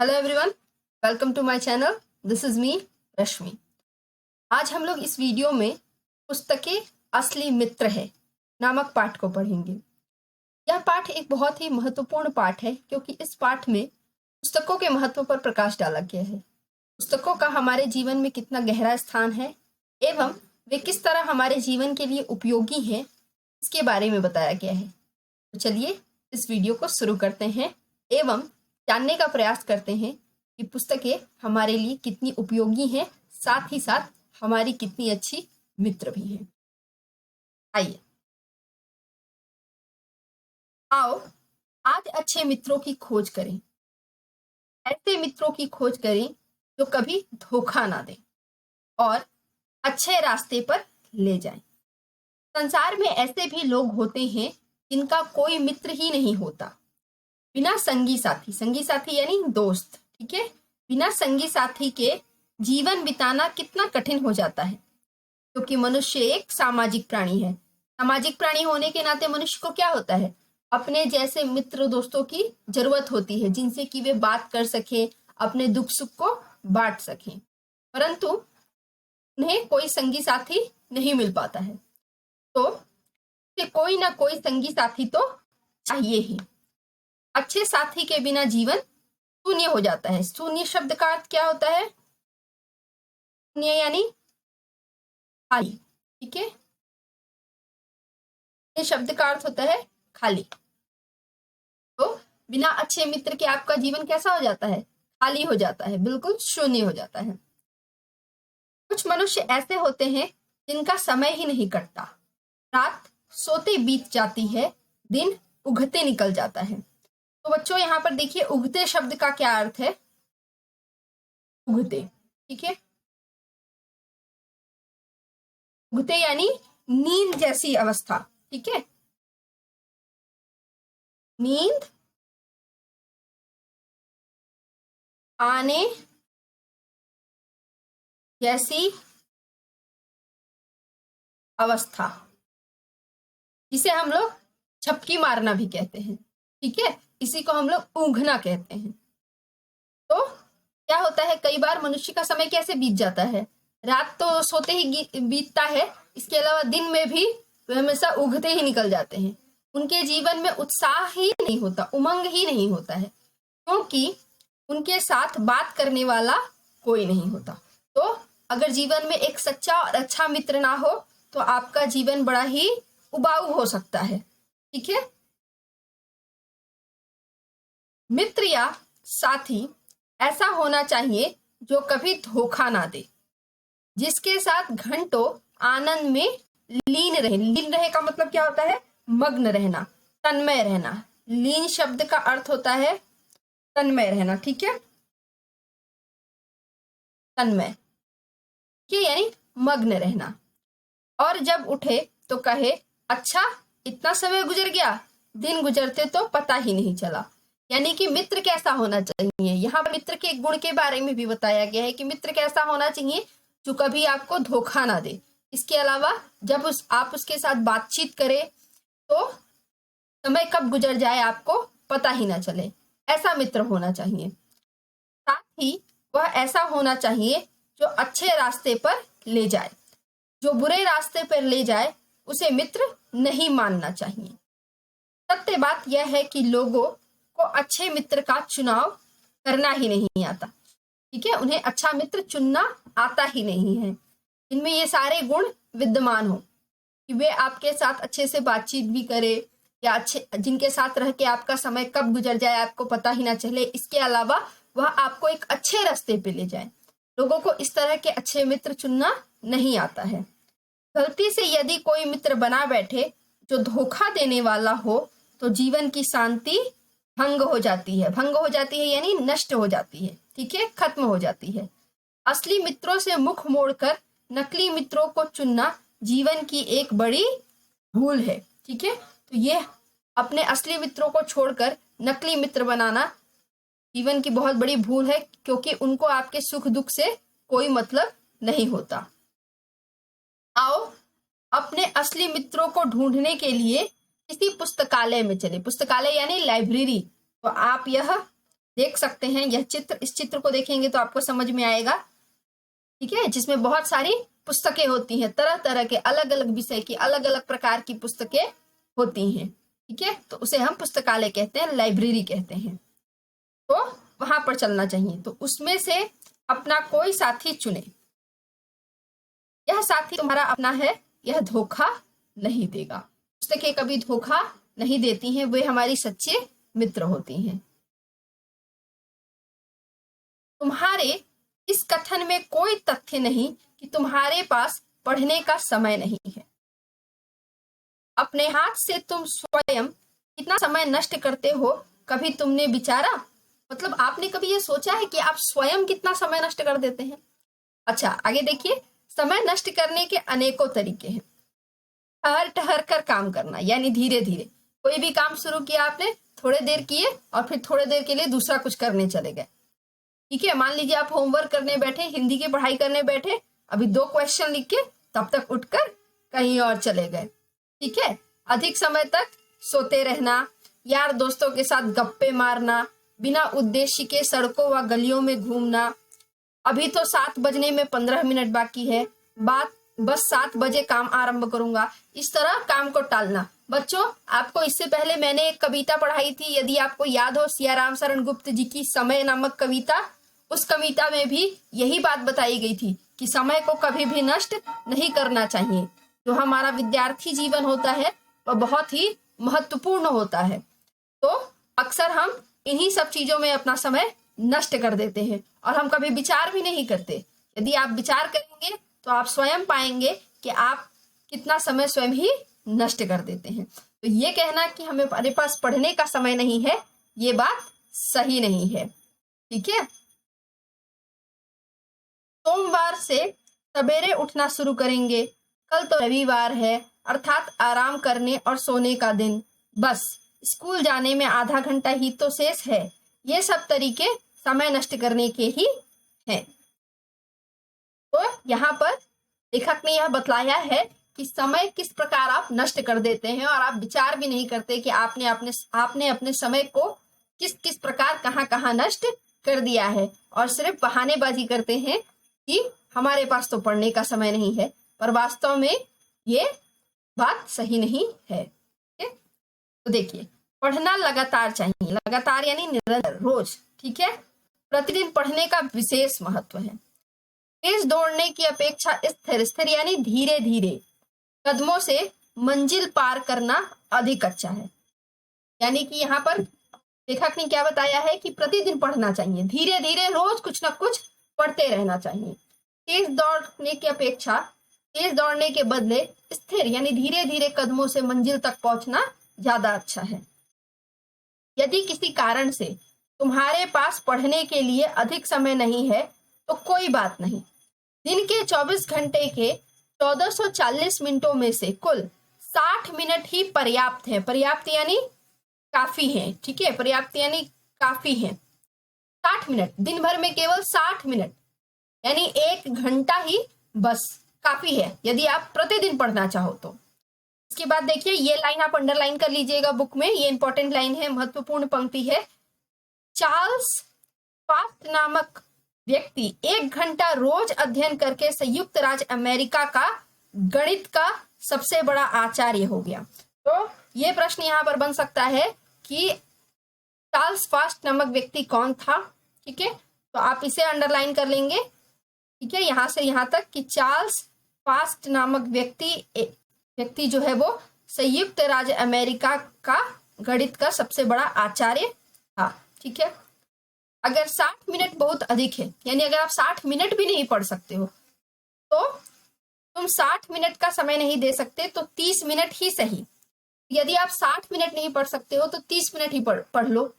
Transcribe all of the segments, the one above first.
Hello everyone, welcome to my channel. This is me Rashmi. आज हम लोग इस वीडियो में पुस्तकें असली मित्र है नामक पाठ को पढ़ेंगे। यह पाठ एक बहुत ही महत्वपूर्ण पाठ है क्योंकि इस पाठ में पुस्तकों के महत्व पर प्रकाश डाला गया है। पुस्तकों का हमारे जीवन में कितना गहरा स्थान है एवं वे किस तरह हमारे जीवन के लिए उपयोगी हैं, इसके बारे में बताया गया है। तो चलिए इस वीडियो को शुरू करते हैं एवं जानने का प्रयास करते हैं कि पुस्तकें हमारे लिए कितनी उपयोगी हैं, साथ ही साथ हमारी कितनी अच्छी मित्र भी हैं। आइए, आओ आज अच्छे मित्रों की खोज करें। ऐसे मित्रों की खोज करें जो कभी धोखा ना दें और अच्छे रास्ते पर ले जाएं। संसार में ऐसे भी लोग होते हैं जिनका कोई मित्र ही नहीं होता। बिना संगी साथी, संगी साथी यानी दोस्त, ठीक है, बिना संगी साथी के जीवन बिताना कितना कठिन हो जाता है, क्योंकि मनुष्य एक सामाजिक प्राणी है। सामाजिक प्राणी होने के नाते मनुष्य को क्या होता है, अपने जैसे मित्र दोस्तों की जरूरत होती है जिनसे कि वे बात कर सके, अपने दुख सुख को बांट सकें, परंतु उन्हें कोई संगी साथी नहीं मिल पाता है। तो कोई ना कोई संगी साथी तो चाहिए ही। अच्छे साथी के बिना जीवन शून्य हो जाता है। शून्य शब्द का अर्थ क्या होता है? शून्य यानी खाली, ठीक है। ये शब्द का अर्थ होता है खाली। तो बिना अच्छे मित्र के आपका जीवन कैसा हो जाता है? खाली हो जाता है, बिल्कुल शून्य हो जाता है। कुछ मनुष्य ऐसे होते हैं जिनका समय ही नहीं कटता। रात सोते बीत जाती है, दिन उगते निकल जाता है। तो बच्चों यहाँ पर देखिए, उगते शब्द का क्या अर्थ है? उगते, ठीक है। उगते यानी नींद जैसी अवस्था, ठीक है। नींद आने जैसी अवस्था, जिसे हम लोग झपकी मारना भी कहते हैं, ठीक है। इसी को हम लोग ऊँघना कहते हैं। तो क्या होता है, कई बार मनुष्य का समय कैसे बीत जाता है? रात तो सोते ही बीतता है, इसके अलावा दिन में भी वे हमेशा उगते ही निकल जाते हैं। उनके जीवन में उत्साह ही नहीं होता, उमंग ही नहीं होता है, क्योंकि उनके साथ बात करने वाला कोई नहीं होता। तो अगर जीवन में एक सच्चा और अच्छा मित्र ना हो तो आपका जीवन बड़ा ही उबाऊ हो सकता है, ठीक है। मित्र या साथी ऐसा होना चाहिए जो कभी धोखा ना दे, जिसके साथ घंटों आनंद में लीन रहे। लीन रहे का मतलब क्या होता है? मग्न रहना, तन्मय रहना। लीन शब्द का अर्थ होता है तन्मय रहना, ठीक है। तन्मय के यानी मग्न रहना। और जब उठे तो कहे, अच्छा इतना समय गुजर गया, दिन गुजरते तो पता ही नहीं चला। यानी कि मित्र कैसा होना चाहिए, यहाँ पर मित्र के गुण के बारे में भी बताया गया है कि मित्र कैसा होना चाहिए जो कभी आपको धोखा ना दे। इसके अलावा जब आप उसके साथ बातचीत करें तो समय कब गुजर जाए आपको पता ही ना चले, ऐसा मित्र होना चाहिए। साथ ही वह ऐसा होना चाहिए जो अच्छे रास्ते पर ले जाए। जो बुरे रास्ते पर ले जाए उसे मित्र नहीं मानना चाहिए। सत्य बात यह है कि लोगों को अच्छे मित्र का चुनाव करना ही नहीं आता, ठीक है। उन्हें अच्छा मित्र चुनना आता ही नहीं है। इनमें ये सारे गुण विद्यमान हो कि वे आपके साथ अच्छे से बातचीत भी करे, या अच्छे जिनके साथ रह के आपका समय कब गुजर जाए आपको पता ही ना चले। इसके अलावा वह आपको एक अच्छे रास्ते पे ले जाए। लोगों को इस तरह के अच्छे मित्र चुनना नहीं आता है। गलती से यदि कोई मित्र बना बैठे जो धोखा देने वाला हो तो जीवन की शांति भंग हो जाती है। भंग हो जाती है यानी नष्ट हो जाती है, ठीक है, खत्म हो जाती है। असली मित्रों से मुख मोड़कर नकली मित्रों को चुनना जीवन की एक बड़ी भूल है, ठीक है। तो ये अपने असली मित्रों को छोड़कर नकली मित्र बनाना जीवन की बहुत बड़ी भूल है, क्योंकि उनको आपके सुख दुख से कोई मतलब नहीं होता। आओ अपने असली मित्रों को ढूंढने के लिए किसी पुस्तकालय में चले। पुस्तकालय यानी लाइब्रेरी। तो आप यह देख सकते हैं यह चित्र, इस चित्र को देखेंगे तो आपको समझ में आएगा, ठीक है, जिसमें बहुत सारी पुस्तकें होती हैं, तरह तरह के अलग अलग विषय की अलग अलग प्रकार की पुस्तकें होती हैं, ठीक है, तो उसे हम पुस्तकालय कहते हैं, लाइब्रेरी कहते हैं। तो वहां पर चलना चाहिए। तो उसमें से अपना कोई साथी चुने, यह साथी तुम्हारा अपना है, यह धोखा नहीं देगा। पुस्तकें कभी धोखा नहीं देती हैं, वे हमारी सच्चे मित्र होती हैं। तुम्हारे इस कथन में कोई तथ्य नहीं कि तुम्हारे पास पढ़ने का समय नहीं है। अपने हाथ से तुम स्वयं कितना समय नष्ट करते हो, कभी तुमने विचारा? मतलब आपने कभी ये सोचा है कि आप स्वयं कितना समय नष्ट कर देते हैं? अच्छा, आगे देखिए, समय नष्ट करने के अनेकों तरीके हैं। ठहर ठहर कर काम करना, यानी धीरे धीरे। कोई भी काम शुरू किया आपने, थोड़े देर किए और फिर थोड़े देर के लिए दूसरा कुछ करने चले गए, ठीक है। मान लीजिए आप होमवर्क करने बैठे, हिंदी की पढ़ाई करने बैठे, अभी 2 क्वेश्चन लिख के तब तक उठकर कहीं और चले गए, ठीक है। अधिक समय तक सोते रहना, यार दोस्तों के साथ गप्पे मारना, बिना उद्देश्य के सड़कों व गलियों में घूमना, अभी तो 7 बजने में 15 मिनट बाकी है, बस 7 बजे काम आरंभ करूंगा, इस तरह काम को टालना। बच्चों, आपको इससे पहले मैंने एक कविता पढ़ाई थी, यदि आपको याद हो, सिया राम शरण गुप्त जी की समय नामक कविता। उस कविता में भी यही बात बताई गई थी कि समय को कभी भी नष्ट नहीं करना चाहिए। जो हमारा विद्यार्थी जीवन होता है वह बहुत ही महत्वपूर्ण होता है। तो अक्सर हम इन्हीं सब चीजों में अपना समय नष्ट कर देते हैं और हम कभी विचार भी नहीं करते। यदि आप विचार करेंगे तो आप स्वयं पाएंगे कि आप कितना समय स्वयं ही नष्ट कर देते हैं। तो ये कहना कि हमारे पास पढ़ने का समय नहीं है, ये बात सही नहीं है, ठीक है। सोमवार से सवेरे उठना शुरू करेंगे, कल तो रविवार है, अर्थात आराम करने और सोने का दिन, बस स्कूल जाने में आधा घंटा ही तो शेष है। ये सब तरीके समय नष्ट करने के ही हैं। तो यहाँ पर लेखक ने यह बतलाया है कि समय किस प्रकार आप नष्ट कर देते हैं और आप विचार भी नहीं करते कि आपने अपने समय को किस किस प्रकार कहाँ कहाँ नष्ट कर दिया है, और सिर्फ बहानेबाजी करते हैं कि हमारे पास तो पढ़ने का समय नहीं है, पर वास्तव में ये बात सही नहीं है, ठीक है। तो देखिए, पढ़ना लगातार चाहिए, लगातार यानी निरंतर, रोज, ठीक है। प्रतिदिन पढ़ने का विशेष महत्व है। तेज दौड़ने की अपेक्षा स्थिर यानी धीरे धीरे कदमों से मंजिल पार करना अधिक अच्छा है। यानी कि यहाँ पर लेखक ने क्या बताया है कि प्रतिदिन पढ़ना चाहिए, धीरे धीरे रोज कुछ ना कुछ पढ़ते रहना चाहिए। तेज दौड़ने के बदले स्थिर यानी धीरे धीरे कदमों से मंजिल तक पहुंचना ज्यादा अच्छा है। यदि किसी कारण से तुम्हारे पास पढ़ने के लिए अधिक समय नहीं है तो कोई बात नहीं। दिन के 24 घंटे के 1440 मिनटों में से कुल 60 मिनट ही पर्याप्त है। पर्याप्त यानी काफी है, ठीक है, पर्याप्त यानी काफी है। 60 मिनट, दिन भर में केवल 60 मिनट यानी 1 घंटा ही बस काफी है यदि आप प्रतिदिन पढ़ना चाहो तो। इसके बाद देखिए, ये लाइन आप अंडरलाइन कर लीजिएगा बुक में, ये इंपॉर्टेंट लाइन है, महत्वपूर्ण पंक्ति है। चार्ल्स फास्ट नामक व्यक्ति 1 घंटा रोज अध्ययन करके संयुक्त राज्य अमेरिका का गणित का सबसे बड़ा आचार्य हो गया। तो ये प्रश्न यहाँ पर बन सकता है कि चार्ल्स फास्ट नामक व्यक्ति कौन था, ठीक है। तो आप इसे अंडरलाइन कर लेंगे, ठीक है, यहां से यहां तक कि चार्ल्स फास्ट नामक व्यक्ति जो है वो संयुक्त राज्य अमेरिका का गणित का सबसे बड़ा आचार्य था, ठीक है। अगर 60 मिनट बहुत अधिक है, यानी अगर आप 60 मिनट भी नहीं पढ़ सकते हो तो तुम 60 मिनट का समय नहीं दे सकते तो 30 मिनट ही सही। यदि आप 60 मिनट नहीं पढ़ सकते हो तो 30 मिनट ही पढ़ लो।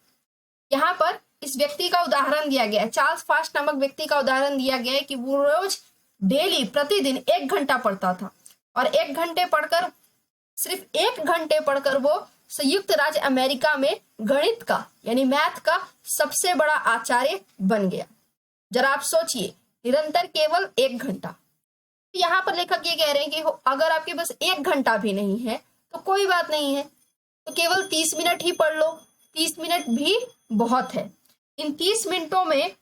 यहाँ पर इस व्यक्ति का उदाहरण दिया गया है, चार्ल्स फास्ट नामक व्यक्ति का उदाहरण दिया गया है कि वो रोज डेली प्रतिदिन 1 घंटा पढ़ता था और 1 घंटे पढ़कर, सिर्फ 1 घंटे पढ़कर वो संयुक्त राज्य अमेरिका में गणित का यानी मैथ का सबसे बड़ा आचार्य बन गया। जरा आप सोचिए, निरंतर केवल 1 घंटा। यहाँ पर लेखक ये कह रहे हैं कि अगर आपके पास 1 घंटा भी नहीं है तो कोई बात नहीं है, तो केवल 30 मिनट ही पढ़ लो, 30 मिनट भी बहुत है। इन 30 मिनटों में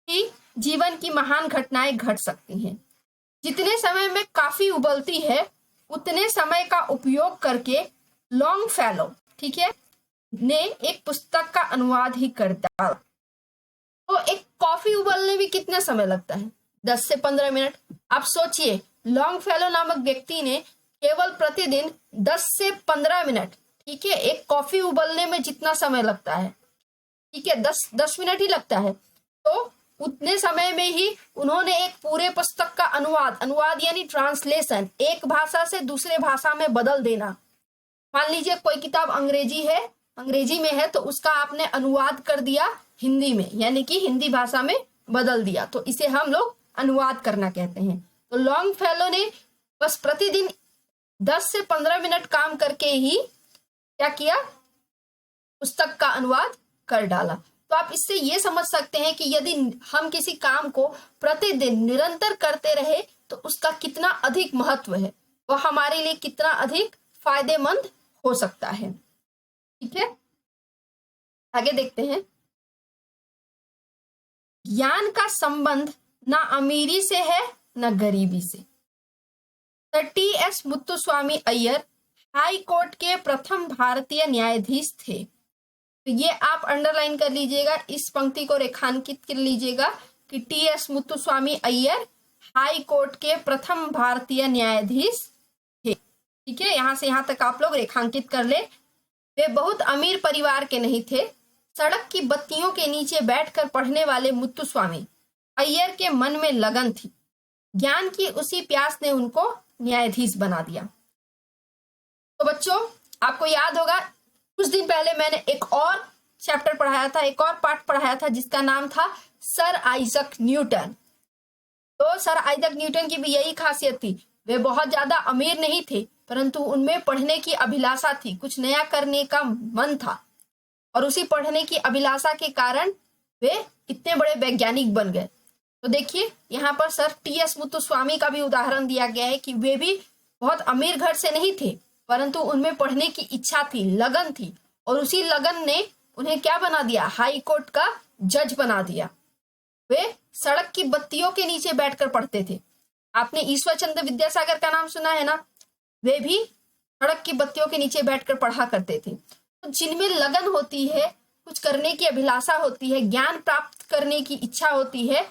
ही जीवन की महान घटनाएं घट सकती हैं। जितने समय में कॉफी उबलती है उतने समय का उपयोग करके लॉन्गफेलो, ठीक है, ने एक पुस्तक का अनुवाद ही कर डाला। तो एक कॉफी उबलने में कितना समय लगता है? 10 से 15 मिनट। आप सोचिए, लॉन्गफेलो नामक व्यक्ति ने केवल प्रतिदिन 10 से 15 मिनट, ठीक है, एक कॉफी उबलने में जितना समय लगता है, ठीक है, 10 मिनट ही लगता है, तो उतने समय में ही उन्होंने एक पूरे पुस्तक का अनुवाद यानी ट्रांसलेशन, एक भाषा से दूसरे भाषा में बदल देना। मान लीजिए कोई किताब अंग्रेजी में है तो उसका आपने अनुवाद कर दिया हिंदी में, यानी कि हिंदी भाषा में बदल दिया, तो इसे हम लोग अनुवाद करना कहते हैं। तो लॉन्गफेलो ने बस प्रतिदिन 10 से 15 मिनट काम करके ही क्या किया? पुस्तक का अनुवाद कर डाला। तो आप इससे ये समझ सकते हैं कि यदि हम किसी काम को प्रतिदिन निरंतर करते रहे तो उसका कितना अधिक महत्व है, वह हमारे लिए कितना अधिक फायदेमंद हो सकता है। ठीक है, आगे देखते हैं। ज्ञान का संबंध ना अमीरी से है ना गरीबी से। T.S.. Muthuswamy Iyer high court के प्रथम भारतीय न्यायाधीश थे। तो ये आप अंडरलाइन कर लीजिएगा, इस पंक्ति को रेखांकित कर लीजिएगा कि T.S.. Muthuswamy Iyer high court के प्रथम भारतीय न्यायाधीश थे। ठीक है, यहां से यहां तक आप लोग रेखांकित कर ले। वे बहुत अमीर परिवार के नहीं थे। सड़क की बत्तियों के नीचे बैठकर पढ़ने वाले मुत्तुस्वामी अय्यर के मन में लगन थी। ज्ञान की उसी प्यास ने उनको न्यायाधीश बना दिया। तो बच्चों, आपको याद होगा कुछ दिन पहले मैंने एक और चैप्टर पढ़ाया था, एक और पाठ पढ़ाया था जिसका नाम था सर आइजक न्यूटन। तो सर आइजक न्यूटन की भी यही खासियत थी, वे बहुत ज्यादा अमीर नहीं थे परंतु उनमें पढ़ने की अभिलाषा थी, कुछ नया करने का मन था और उसी पढ़ने की अभिलाषा के कारण वे इतने बड़े वैज्ञानिक बन गए। तो देखिए यहाँ पर सर टी.एस. मुत्तुस्वामी का भी उदाहरण दिया गया है कि वे भी बहुत अमीर घर से नहीं थे परंतु उनमें पढ़ने की इच्छा थी, लगन थी, और उसी लगन ने उन्हें क्या बना दिया? हाई कोर्ट का जज बना दिया। वे सड़क की बत्तियों के नीचे बैठकर पढ़ते थे। आपने ईश्वर चंद्र विद्यासागर का नाम सुना है ना? वे भी सड़क की बत्तियों के नीचे बैठकर पढ़ा करते थे। तो जिनमें लगन होती है, कुछ करने की अभिलाषा होती है, ज्ञान प्राप्त करने की इच्छा होती है,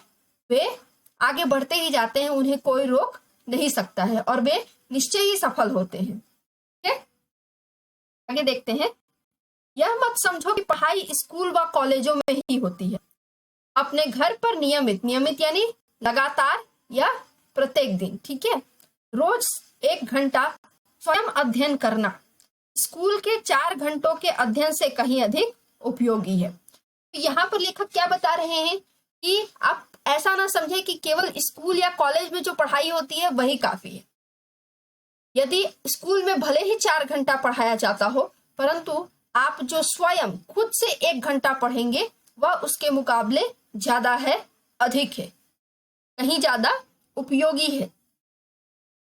वे आगे बढ़ते ही जाते हैं, उन्हें कोई रोक नहीं सकता है और वे निश्चय ही सफल होते हैं। ठीक है, आगे देखते हैं। यह मत समझो कि पढ़ाई स्कूल व कॉलेजों में ही होती है। अपने घर पर नियमित यानी लगातार या प्रत्येक दिन, ठीक है, रोज 1 घंटा स्वयं अध्ययन करना स्कूल के 4 घंटों के अध्ययन से कहीं अधिक उपयोगी है। तो यहाँ पर लेखक क्या बता रहे हैं कि आप ऐसा ना समझे कि केवल स्कूल या कॉलेज में जो पढ़ाई होती है वही काफी है। यदि स्कूल में भले ही 4 घंटा पढ़ाया जाता हो परंतु आप जो स्वयं खुद से 1 घंटा पढ़ेंगे वह उसके मुकाबले ज्यादा है, अधिक है, कहीं ज्यादा उपयोगी है।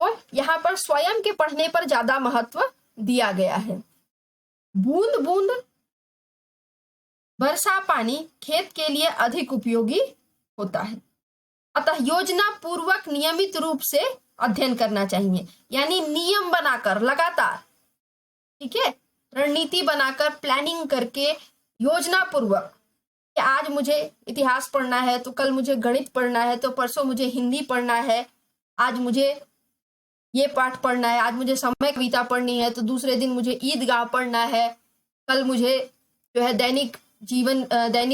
तो यहाँ पर स्वयं के पढ़ने पर ज्यादा महत्व दिया गया है। बूंद बूंद वर्षा पानी खेत के लिए अधिक उपयोगी होता है, अतः योजना पूर्वक नियमित रूप से अध्ययन करना चाहिए, यानी नियम बनाकर लगातार, ठीक है, रणनीति बनाकर प्लानिंग करके योजना पूर्वक, आज मुझे इतिहास पढ़ना है तो कल मुझे गणित पढ़ना है, तो परसों मुझे हिंदी पढ़ना है, आज मुझे ये पाठ पढ़ना है, आज मुझे समय कविता पढ़नी है तो दूसरे दिन मुझे ईदगाह पढ़ना है, कल मुझे जो है दैनिक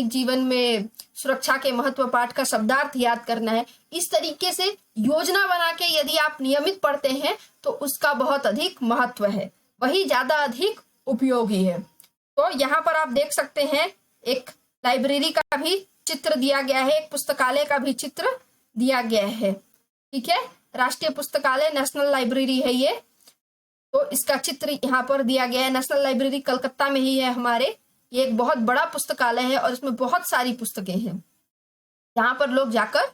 जीवन में सुरक्षा के महत्व पाठ का शब्दार्थ याद करना है। इस तरीके से योजना बना के यदि आप नियमित पढ़ते हैं तो उसका बहुत अधिक महत्व है, वही ज्यादा अधिक उपयोगी है। तो यहाँ पर आप देख सकते हैं एक लाइब्रेरी का भी चित्र दिया गया है, एक पुस्तकालय का भी चित्र दिया गया है। ठीक है, राष्ट्रीय पुस्तकालय नेशनल लाइब्रेरी है ये, तो इसका चित्र यहाँ पर दिया गया है। नेशनल लाइब्रेरी कलकत्ता में ही है हमारे। ये एक बहुत बड़ा पुस्तकालय है और इसमें बहुत सारी पुस्तकें हैं, जहाँ पर लोग जाकर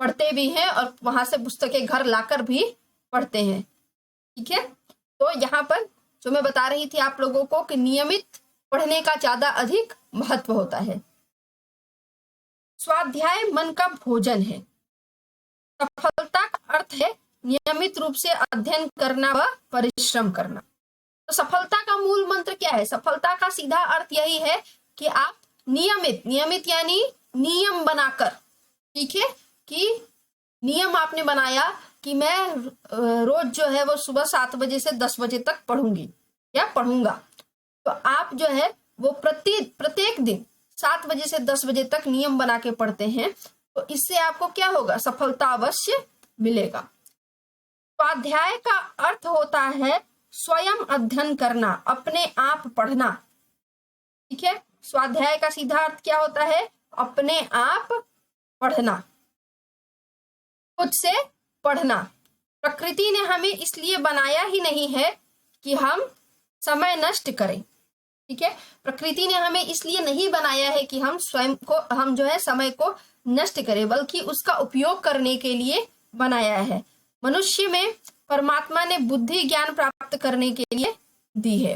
पढ़ते भी हैं और वहां से पुस्तकें घर लाकर भी पढ़ते हैं। ठीक है, तो यहाँ पर जो मैं बता रही थी आप लोगों को कि नियमित पढ़ने का ज्यादा अधिक महत्व होता है। स्वाध्याय मन का भोजन है। सफलता का अर्थ है नियमित रूप से अध्ययन करना व परिश्रम करना। तो सफलता का मूल मंत्र क्या है? सफलता का सीधा अर्थ यही है कि आप नियमित यानी नियम बनाकर, ठीक है, कि नियम आपने बनाया कि मैं रोज जो है वो सुबह 7 बजे से 10 बजे तक पढ़ूंगी या पढ़ूंगा। तो आप जो है वो प्रत्येक दिन 7 बजे से 10 बजे तक नियम बना के पढ़ते हैं, तो इससे आपको क्या होगा? सफलता अवश्य मिलेगा। स्वाध्याय का अर्थ होता है स्वयं अध्ययन करना, अपने आप पढ़ना, ठीक है। स्वाध्याय का सीधा अर्थ क्या होता है? अपने आप पढ़ना, खुद से पढ़ना। प्रकृति ने हमें इसलिए बनाया ही नहीं है कि हम समय नष्ट करें, ठीक है। प्रकृति ने हमें इसलिए नहीं बनाया है कि हम जो है समय को नष्ट करें, बल्कि उसका उपयोग करने के लिए बनाया है। मनुष्य में परमात्मा ने बुद्धि ज्ञान प्राप्त करने के लिए दी है।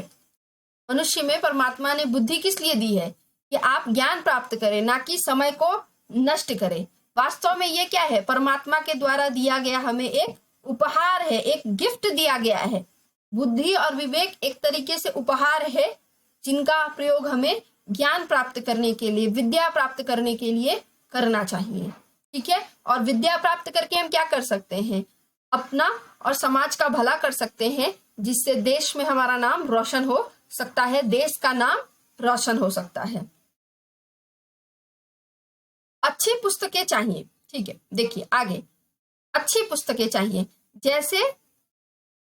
मनुष्य में परमात्मा ने बुद्धि किस लिए दी है? कि आप ज्ञान प्राप्त करें, ना कि समय को नष्ट करें। वास्तव में ये क्या है? परमात्मा के द्वारा दिया गया हमें एक उपहार है, एक गिफ्ट दिया गया है। बुद्धि और विवेक एक तरीके से उपहार है, जिनका प्रयोग हमें ज्ञान प्राप्त करने के लिए, विद्या प्राप्त करने के लिए करना चाहिए, ठीक है। और विद्या प्राप्त करके हम क्या कर सकते हैं? अपना और समाज का भला कर सकते हैं, जिससे देश में हमारा नाम रोशन हो सकता है, देश का नाम रोशन हो सकता है। अच्छी पुस्तकें चाहिए, ठीक है। देखिए आगे, अच्छी पुस्तकें चाहिए। जैसे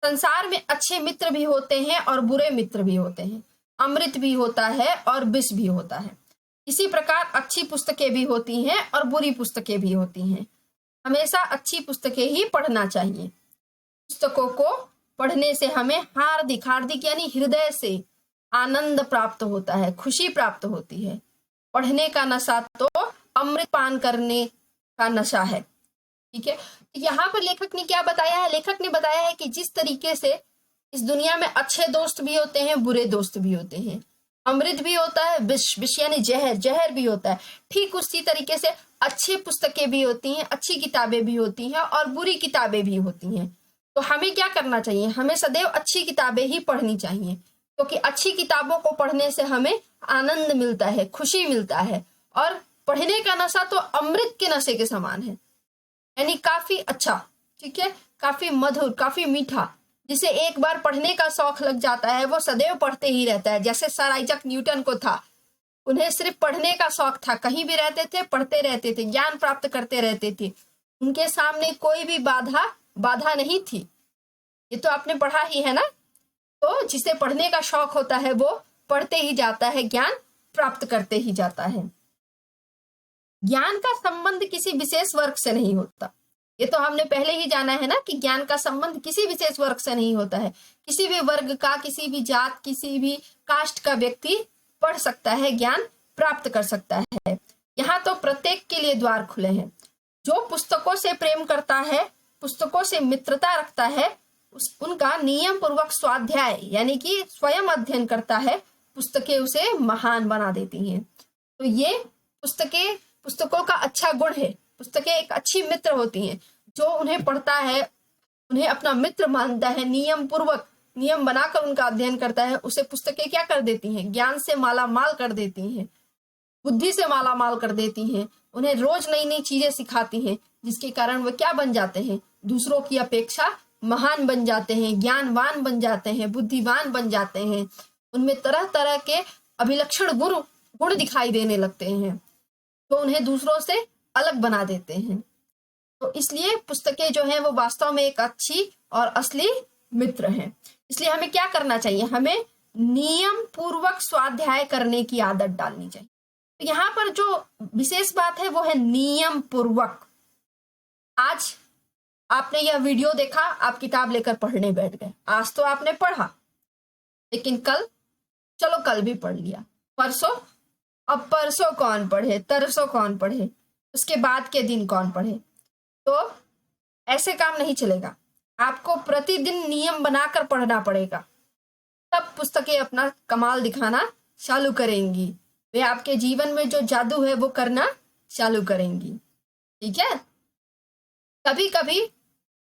संसार में अच्छे मित्र भी होते हैं और बुरे मित्र भी होते हैं, अमृत भी होता है और विष भी होता है। इसी प्रकार अच्छी पुस्तकें भी होती हैं और बुरी पुस्तकें भी होती हैं। हमेशा अच्छी पुस्तकें ही पढ़ना चाहिए। पुस्तकों को पढ़ने से हमें हार्दिक यानी हृदय से आनंद प्राप्त होता है, खुशी प्राप्त होती है। पढ़ने का नशा तो अमृत पान करने का नशा है, ठीक है। यहाँ पर लेखक ने क्या बताया है? लेखक ने बताया है कि जिस तरीके से इस दुनिया में अच्छे दोस्त भी होते हैं, बुरे दोस्त भी होते हैं, अमृत भी होता है, विष यानी जहर भी होता है, ठीक उसी तरीके से अच्छी पुस्तकें भी होती हैं, अच्छी किताबें भी होती हैं और बुरी किताबें भी होती हैं। तो हमें क्या करना चाहिए? हमें सदैव अच्छी किताबें ही पढ़नी चाहिए, क्योंकि अच्छी किताबों को पढ़ने से हमें आनंद मिलता है, खुशी मिलता है। और पढ़ने का नशा तो अमृत के नशे के समान है, यानी काफी अच्छा, ठीक है, काफी मधुर, काफी मीठा। जिसे एक बार पढ़ने का शौक लग जाता है वो सदैव पढ़ते ही रहता है। जैसे सर आइजक न्यूटन को था, उन्हें सिर्फ पढ़ने का शौक था, कहीं भी रहते थे पढ़ते रहते थे, ज्ञान प्राप्त करते रहते थे, उनके सामने कोई भी बाधा नहीं थी। ये तो आपने पढ़ा ही है ना। तो जिसे पढ़ने का शौक होता है वो पढ़ते ही जाता है, ज्ञान प्राप्त करते ही जाता है। ज्ञान का संबंध किसी विशेष वर्ग से नहीं होता। ये तो हमने पहले ही जाना है ना कि ज्ञान का संबंध किसी विशेष वर्ग से नहीं होता है। किसी भी वर्ग का, किसी भी जात, किसी भी कास्ट का व्यक्ति पढ़ सकता है, ज्ञान प्राप्त कर सकता है। यहाँ तो प्रत्येक के लिए द्वार खुले हैं। जो पुस्तकों से प्रेम करता है, पुस्तकों से मित्रता रखता है, उनका नियम पूर्वक स्वाध्याय यानी कि स्वयं अध्ययन करता है, पुस्तकें उसे महान बना देती हैं। तो ये पुस्तकों का अच्छा गुण है। पुस्तकें एक अच्छी मित्र होती हैं। जो उन्हें पढ़ता है, उन्हें अपना मित्र मानता है, नियम बनाकर उनका अध्ययन करता है, उसे पुस्तकें क्या कर देती हैं? ज्ञान से माला माल कर देती हैं, बुद्धि से माला माल कर देती हैं। उन्हें रोज नई नई चीजें सिखाती हैं, जिसके कारण वो क्या बन जाते हैं? दूसरों की अपेक्षा महान बन जाते हैं, ज्ञानवान बन जाते हैं, बुद्धिवान बन जाते हैं। उनमें तरह तरह के अभिलक्षण गुण दिखाई देने लगते हैं, तो उन्हें दूसरों से अलग बना देते हैं। तो इसलिए पुस्तकें जो हैं वो वास्तव में एक अच्छी और असली मित्र हैं। इसलिए हमें क्या करना चाहिए? हमें नियम पूर्वक स्वाध्याय करने की आदत डालनी चाहिए। तो यहाँ पर जो विशेष बात है वो है नियम पूर्वक। आज आपने यह वीडियो देखा, आप किताब लेकर पढ़ने बैठ गए। आज तो आपने पढ़ा, लेकिन कल भी पढ़ लिया, अब परसों कौन पढ़े, तरसों कौन पढ़े, उसके बाद के दिन कौन पढ़े? तो ऐसे काम नहीं चलेगा। आपको प्रतिदिन नियम बनाकर पढ़ना पड़ेगा, तब पुस्तकें अपना कमाल दिखाना चालू करेंगी। वे आपके जीवन में जो जादू है वो करना चालू करेंगी। ठीक है। कभी कभी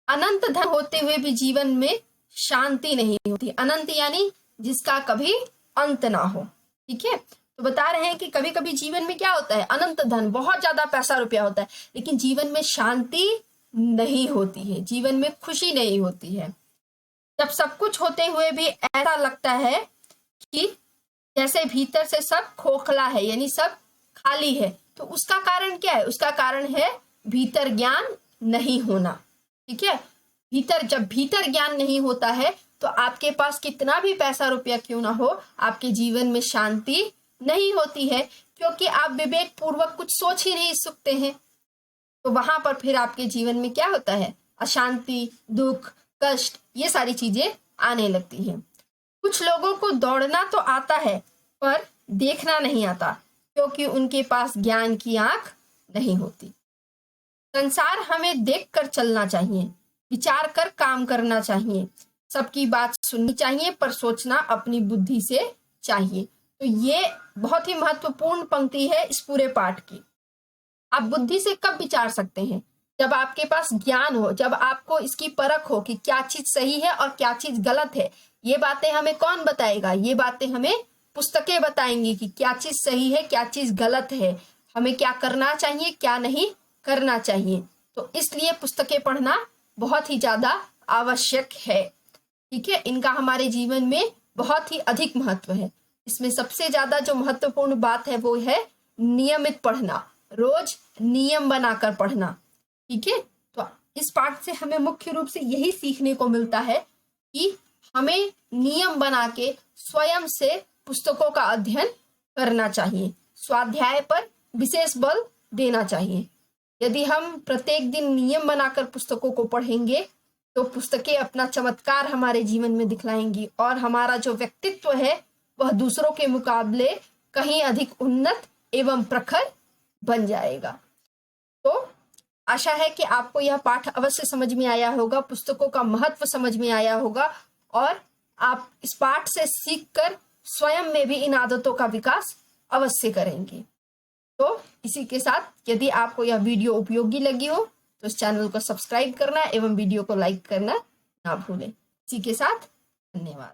अनंत धन होते हुए भी जीवन में शांति नहीं होती। अनंत यानी जिसका कभी अंत ना हो। ठीक है। तो बता रहे हैं कि कभी कभी जीवन में क्या होता है, अनंत धन, बहुत ज्यादा पैसा रुपया होता है, लेकिन जीवन में शांति नहीं होती है, जीवन में खुशी नहीं होती है। जब सब कुछ होते हुए भी ऐसा लगता है कि जैसे भीतर से सब खोखला है, यानी सब खाली है, तो उसका कारण क्या है? उसका कारण है भीतर ज्ञान नहीं होना। ठीक है। जब भीतर ज्ञान नहीं होता है तो आपके पास कितना भी पैसा रुपया क्यों ना हो, आपके जीवन में शांति नहीं होती है, क्योंकि आप विवेक पूर्वक कुछ सोच ही नहीं सकते हैं। तो वहां पर फिर आपके जीवन में क्या होता है, अशांति, दुख, कष्ट, ये सारी चीजें आने लगती हैं। कुछ लोगों को दौड़ना तो आता है पर देखना नहीं आता, क्योंकि उनके पास ज्ञान की आंख नहीं होती। संसार हमें देखकर चलना चाहिए, विचार कर काम करना चाहिए, सबकी बात सुननी चाहिए, पर सोचना अपनी बुद्धि से चाहिए। तो ये बहुत ही महत्वपूर्ण पंक्ति है इस पूरे पाठ की। आप बुद्धि से कब विचार सकते हैं? जब आपके पास ज्ञान हो, जब आपको इसकी परख हो कि क्या चीज सही है और क्या चीज गलत है। ये बातें हमें कौन बताएगा? ये बातें हमें पुस्तकें बताएंगी कि क्या चीज सही है, क्या चीज गलत है, हमें क्या करना चाहिए, क्या नहीं करना चाहिए। तो इसलिए पुस्तकें पढ़ना बहुत ही ज्यादा आवश्यक है। ठीक है। इनका हमारे जीवन में बहुत ही अधिक महत्व है। इसमें सबसे ज्यादा जो महत्वपूर्ण बात है वो है नियमित पढ़ना, रोज नियम बनाकर पढ़ना। ठीक है। तो इस पाठ से हमें मुख्य रूप से यही सीखने को मिलता है कि हमें नियम बना के स्वयं से पुस्तकों का अध्ययन करना चाहिए, स्वाध्याय पर विशेष बल देना चाहिए। यदि हम प्रत्येक दिन नियम बनाकर पुस्तकों को पढ़ेंगे तो पुस्तकें अपना चमत्कार हमारे जीवन में दिखलाएंगी और हमारा जो व्यक्तित्व है वह दूसरों के मुकाबले कहीं अधिक उन्नत एवं प्रखर बन जाएगा। तो आशा है कि आपको यह पाठ अवश्य समझ में आया होगा, पुस्तकों का महत्व समझ में आया होगा और आप इस पाठ से सीखकर स्वयं में भी इन आदतों का विकास अवश्य करेंगे। तो इसी के साथ यदि आपको यह वीडियो उपयोगी लगी हो तो इस चैनल को सब्सक्राइब करना एवं वीडियो को लाइक करना ना भूलें। इसी के साथ धन्यवाद।